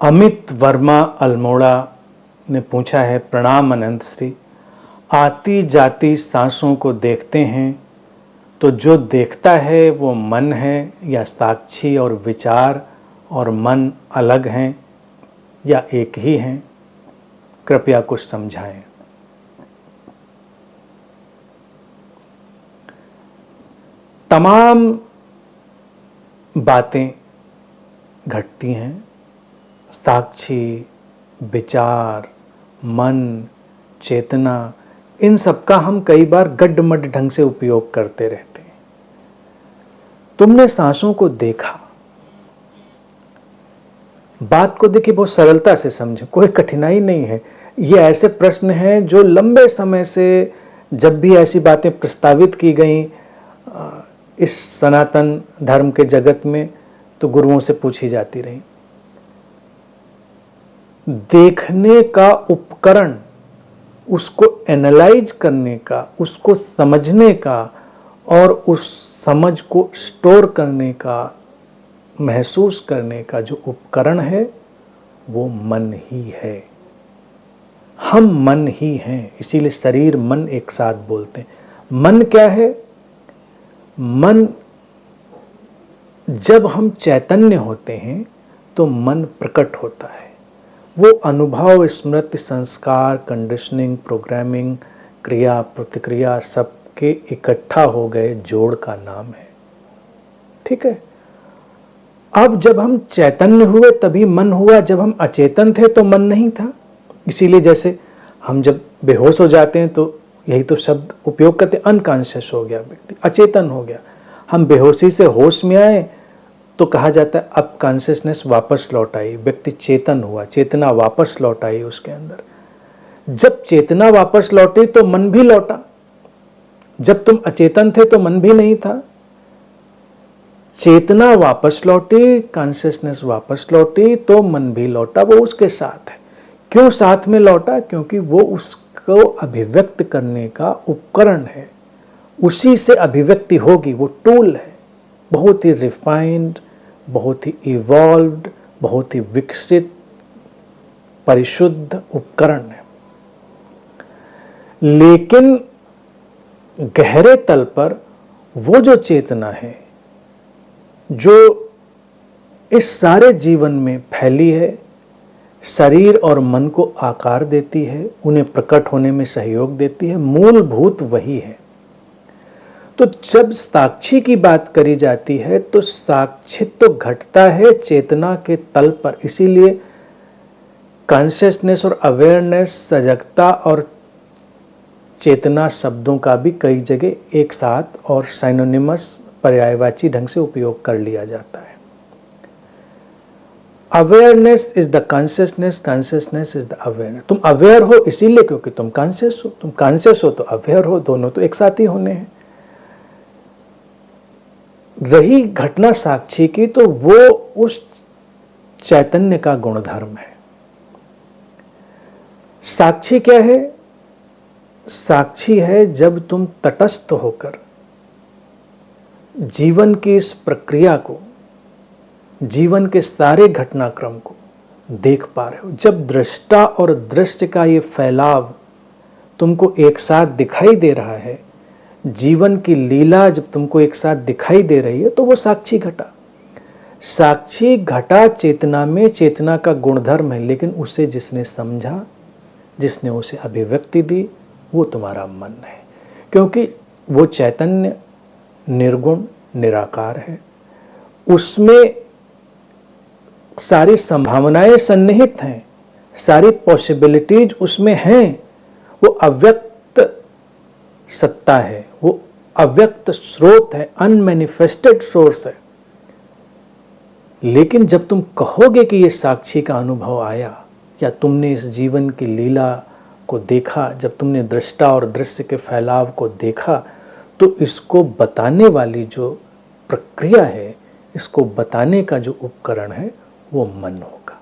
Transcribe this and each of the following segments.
अमित वर्मा अल्मोड़ा ने पूछा है, प्रणाम अनंत श्री। आती जाती सांसों को देखते हैं तो जो देखता है वो मन है या साक्षी और विचार और मन अलग हैं या एक ही हैं? कृपया कुछ समझाएं। तमाम बातें घटती हैं, साक्षी, विचार, मन, चेतना, इन सब का हम कई बार गड्ढमड ढंग से उपयोग करते रहते हैं। तुमने सांसों को देखा, बात को देखिए, बहुत सरलता से समझे, कोई कठिनाई नहीं है। ये ऐसे प्रश्न हैं जो लंबे समय से जब भी ऐसी बातें प्रस्तावित की गई इस सनातन धर्म के जगत में, तो गुरुओं से पूछी जाती रही। देखने का उपकरण, उसको एनालाइज करने का, उसको समझने का और उस समझ को स्टोर करने का, महसूस करने का जो उपकरण है वो मन ही है। हम मन ही हैं, इसीलिए शरीर मन एक साथ बोलते हैं। मन क्या है? मन, जब हम चैतन्य होते हैं तो मन प्रकट होता है। वो अनुभव, स्मृति, संस्कार, कंडीशनिंग, प्रोग्रामिंग, क्रिया प्रतिक्रिया सबके इकट्ठा हो गए जोड़ का नाम है। ठीक है। अब जब हम चैतन्य हुए तभी मन हुआ, जब हम अचेतन थे तो मन नहीं था। इसीलिए जैसे हम जब बेहोश हो जाते हैं तो यही तो शब्द उपयोग करते, अनकॉन्शियस हो गया व्यक्ति, अचेतन हो गया। हम बेहोशी से होश में आए तो कहा जाता है अब कॉन्शियसनेस वापस लौट आई, व्यक्ति चेतन हुआ, चेतना वापस लौट आई उसके अंदर। जब चेतना वापस लौटी तो मन भी लौटा। जब तुम अचेतन थे तो मन भी नहीं था। चेतना वापस लौटी, कॉन्शियसनेस वापस लौटी तो मन भी लौटा, वो उसके साथ है। क्यों साथ में लौटा? क्योंकि वो उसको अभिव्यक्त करने का उपकरण है, उसी से अभिव्यक्ति होगी, वो टूल है। बहुत ही रिफाइंड, बहुत ही इवॉल्व्ड, बहुत ही विकसित, परिशुद्ध उपकरण है। लेकिन गहरे तल पर वो जो चेतना है जो इस सारे जीवन में फैली है, शरीर और मन को आकार देती है, उन्हें प्रकट होने में सहयोग देती है, मूलभूत वही है। तो जब साक्षी की बात करी जाती है तो साक्षित्व तो घटता है चेतना के तल पर। इसीलिए कॉन्शियसनेस और अवेयरनेस, सजगता और चेतना शब्दों का भी कई जगह एक साथ और साइनोनिमस, पर्यायवाची ढंग से उपयोग कर लिया जाता है। Awareness is the consciousness, consciousness is the awareness. तुम अवेयर हो इसीलिए क्योंकि तुम कॉन्शियस हो, तुम कॉन्शियस हो तो अवेयर हो, दोनों तो एक साथ ही होने हैं। रही घटना साक्षी की तो वो उस चैतन्य का गुणधर्म है। साक्षी क्या है? साक्षी है जब तुम तटस्थ होकर जीवन की इस प्रक्रिया को, जीवन के सारे घटनाक्रम को देख पा रहे हो। जब दृष्टा और दृश्य का ये फैलाव तुमको एक साथ दिखाई दे रहा है, जीवन की लीला जब तुमको एक साथ दिखाई दे रही है, तो वो साक्षी घटा। साक्षी घटा चेतना में, चेतना का गुणधर्म है, लेकिन उसे जिसने समझा, जिसने उसे अभिव्यक्ति दी, वो तुम्हारा मन है। क्योंकि वो चैतन्य निर्गुण निराकार है, उसमें सारी संभावनाएं सन्निहित हैं, सारी पॉसिबिलिटीज उसमें हैं। वो अव्यक्त सत्ता है, वो अव्यक्त स्रोत है, अनमैनिफेस्टेड सोर्स है। लेकिन जब तुम कहोगे कि ये साक्षी का अनुभव आया, या तुमने इस जीवन की लीला को देखा, जब तुमने दृष्टा और दृश्य के फैलाव को देखा, तो इसको बताने वाली जो प्रक्रिया है, इसको बताने का जो उपकरण है, वो मन होगा।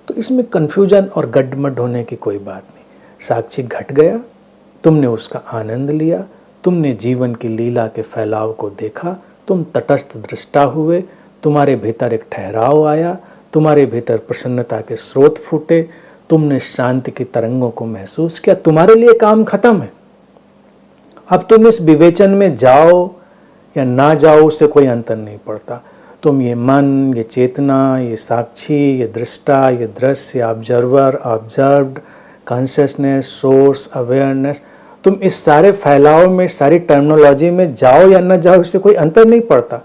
तो इसमें कंफ्यूजन और गड्ढमड होने की कोई बात नहीं। साक्षी घट गया, तुमने उसका आनंद लिया, तुमने जीवन की लीला के फैलाव को देखा, तुम तटस्थ दृष्टा हुए, तुम्हारे भीतर एक ठहराव आया, तुम्हारे भीतर प्रसन्नता के स्रोत फूटे, तुमने शांति की तरंगों को महसूस किया, तुम्हारे लिए काम खत्म है। अब तुम इस विवेचन में जाओ या ना जाओ, उससे कोई अंतर नहीं पड़ता। तुम ये मन, ये चेतना, ये साक्षी, ये दृष्टा, ये दृश्य, observer, observed, consciousness, source, awareness, तुम इस सारे फैलाव में, सारी टर्मिनोलॉजी में जाओ या ना जाओ, इससे कोई अंतर नहीं पड़ता,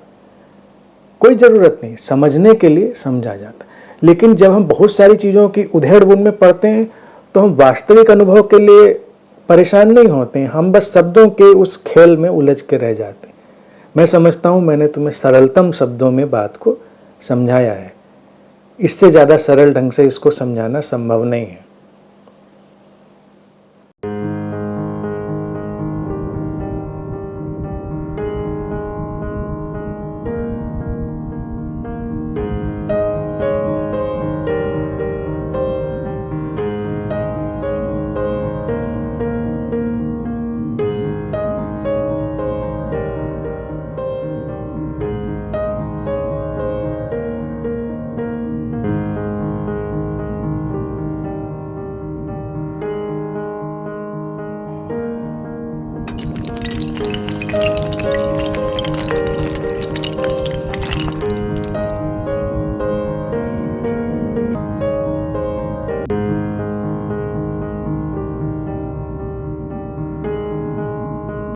कोई ज़रूरत नहीं। समझने के लिए समझा जाता है। लेकिन जब हम बहुत सारी चीज़ों की उधेड़-बुन में पढ़ते हैं तो हम वास्तविक अनुभव के लिए परेशान नहीं होते हैं, हम बस शब्दों के उस खेल में उलझ के रह जाते हैं। मैं समझता हूँ मैंने तुम्हें सरलतम शब्दों में बात को समझाया है। इससे ज़्यादा सरल ढंग से इसको समझाना संभव नहीं है।